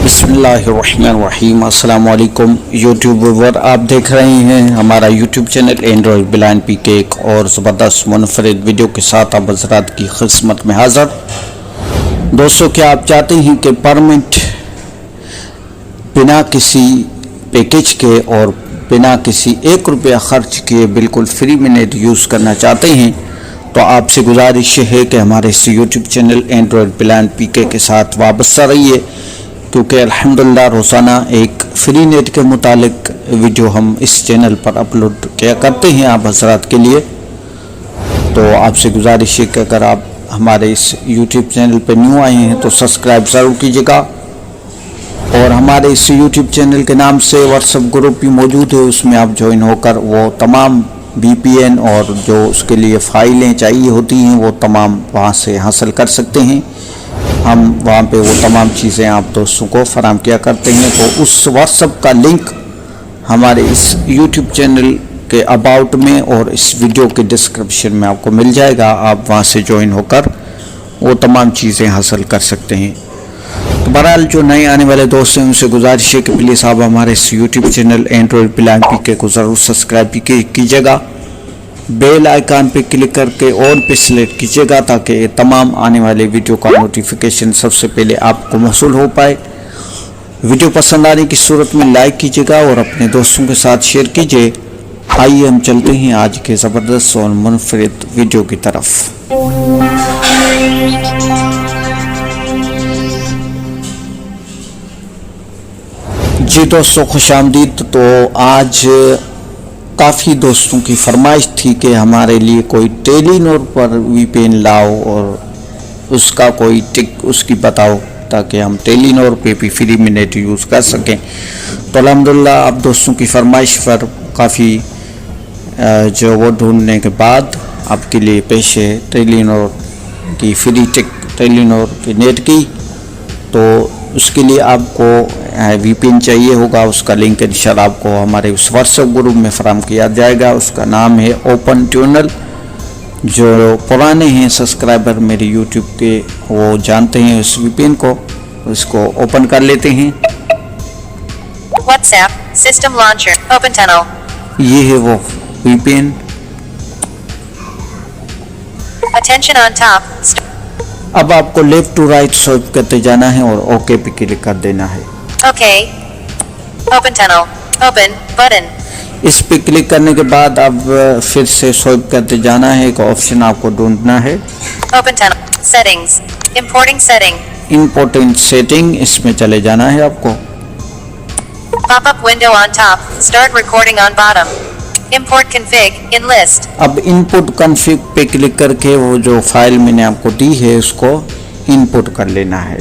बिस्मिल्लाहिर्रहमानिर्रहीम। अस्सलाम वालेकुम यूट्यूब व्यूअर, आप देख रहे हैं हमारा YouTube channel Android blind P के एक और ज़बरदस्त मुनफरिद वीडियो के साथ आप हज़रात की खिदमत में हाज़िर। दोस्तों, क्या आप चाहते हैं कि परमिट बिना किसी पैकेज के और बिना किसी 1 रुपया ख़र्च किए बिल्कुल फ्री में नेट यूज़ करना चाहते हैं, तो आपसे गुजारिश है कि हमारे इस YouTube channel Android blind P के साथ वाबस्ता रहिए, क्योंकि अल्हम्दुलिल्लाह रोज़ाना एक फ्री नेट के मुतालिक वीडियो हम इस चैनल पर अपलोड किया करते हैं आप हज़रात के लिए। तो आपसे गुजारिश है कि अगर आप हमारे इस यूट्यूब चैनल पर न्यू आए हैं तो सब्सक्राइब ज़रूर कीजिएगा, और हमारे इस यूट्यूब चैनल के नाम से व्हाट्सएप ग्रुप भी मौजूद है, उसमें आप ज्वाइन होकर वो तमाम VPN और जो उसके लिए फ़ाइलें चाहिए होती हैं वो तमाम वहाँ से हासिल कर सकते हैं। हम वहाँ पे वो तमाम चीज़ें आप दोस्तों को फराहम किया करते हैं। तो उस व्हाट्सएप का लिंक हमारे इस यूट्यूब चैनल के अबाउट में और इस वीडियो के डिस्क्रिप्शन में आपको मिल जाएगा, आप वहाँ से ज्वाइन होकर वो तमाम चीज़ें हासिल कर सकते हैं। तो बहरहाल जो नए आने वाले दोस्त हैं उनसे गुजारिश है कि प्लीज़ आप हमारे इस YouTube channel Android blind P के को ज़रूर सब्सक्राइब कीजिएगा, बेल आइकन पे क्लिक करके ऑल पे सिलेक्ट कीजिएगा, ताकि तमाम आने वाले वीडियो का नोटिफिकेशन सबसे पहले आपको मौसूल हो पाए। वीडियो पसंद आने की सूरत में लाइक कीजिएगा और अपने दोस्तों के साथ शेयर कीजिए। आइए हम चलते हैं आज के ज़बरदस्त और मुनफरिद वीडियो की तरफ। जी दोस्तों, खुशामदीद। तो आज काफ़ी दोस्तों की फरमाइश थी कि हमारे लिए कोई टेलीनोर पर VPN लाओ और उसका कोई टिक उसकी बताओ, ताकि हम टेलीनोर पे भी फ्री में नेट यूज़ कर सकें। तो अल्हम्दुलिल्लाह आप दोस्तों की फरमाइश पर काफ़ी जो वो ढूंढने के बाद आपके लिए पेश है टेलीनोर की फ्री टिक, टेलीनोर की नेट की। तो उसके लिए आपको VPN चाहिए होगा, उसका लिंक इंशाल्लाह आपको हमारे उस व्हाट्सएप ग्रुप में फराहम किया जाएगा। उसका नाम है ओपन ट्यूनल। जो पुराने हैं सब्सक्राइबर मेरे यूट्यूब के वो जानते हैं उस VPN को, इसको ओपन कर लेते हैं। WhatsApp system launcher open tunnel, ये है वो VPN। Attention on top. अब आपको लेफ्ट टू राइट स्वाइप करते जाना है और ओके पे क्लिक कर देना है। Okay, open tunnel, open button. इस पे क्लिक करने के बाद अब फिर से स्वाइप करते जाना है, एक ऑप्शन आपको ढूंढना है open tunnel, settings, importing setting, important setting, इसमें चले जाना है आपको। Popup window on top, start recording on bottom, import config in list. अब इनपुट कॉन्फ़िग पे क्लिक करके वो जो फाइल मैंने आपको दी है उसको इनपुट कर लेना है।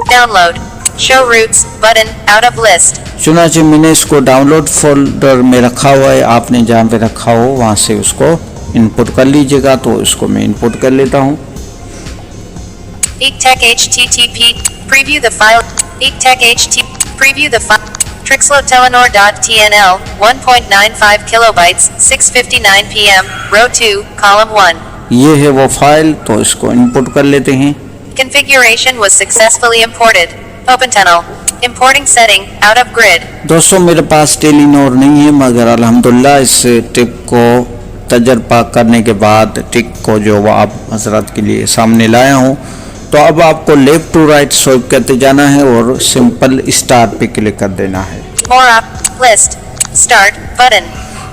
Download show routes button out of list. चुनांचे मैंने इसको डाउनलोड फोल्डर में रखा हुआ है, आपने जहाँ पे रखा हो वहाँ से उसको इनपुट कर लीजिएगा। तो इसको मैं इनपुट कर लेता हूँ। HTTP preview the file. preview the file. Trixlo Telenor.tnl 1.95 kilobytes 6:59 p.m. row 2 column 1. ये है वो फाइल, तो इसको इनपुट कर लेते हैं। Configuration was successfully imported. Open tunnel. Importing setting out of grid. दोस्तों, मेरे पास टेलीनोर नहीं है, मगर अल्हम्दुलिल्लाह इस टिप को तजर्बा करने के बाद टिक को जो आप हजरत के लिए सामने लाया हूँ। तो अब आपको लेफ्ट टू राइट स्वाइप करते जाना है और सिंपल स्टार्ट पे क्लिक कर देना है। More up list start button.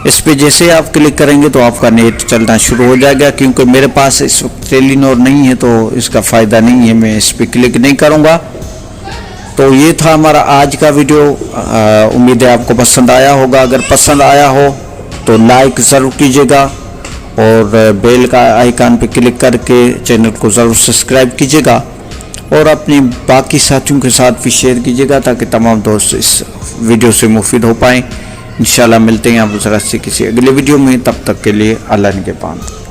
इस पे जैसे आप क्लिक करेंगे तो आपका नेट चलना शुरू हो जाएगा। क्योंकि मेरे पास इस वक्त टेलीनोर नहीं है तो इसका फ़ायदा नहीं है, मैं इस पे क्लिक नहीं करूँगा। तो ये था हमारा आज का वीडियो। उम्मीद है आपको पसंद आया होगा। अगर पसंद आया हो तो लाइक ज़रूर कीजिएगा और बेल का आइकन पे क्लिक करके चैनल को ज़रूर सब्सक्राइब कीजिएगा और अपने बाकी साथियों के साथ भी शेयर कीजिएगा, ताकि तमाम दोस्त इस वीडियो से मुफीद हो पाएँ। इंशाल्लाह मिलते हैं आप ज़रा से किसी अगले वीडियो में, तब तक के लिए अल्लाह के पास।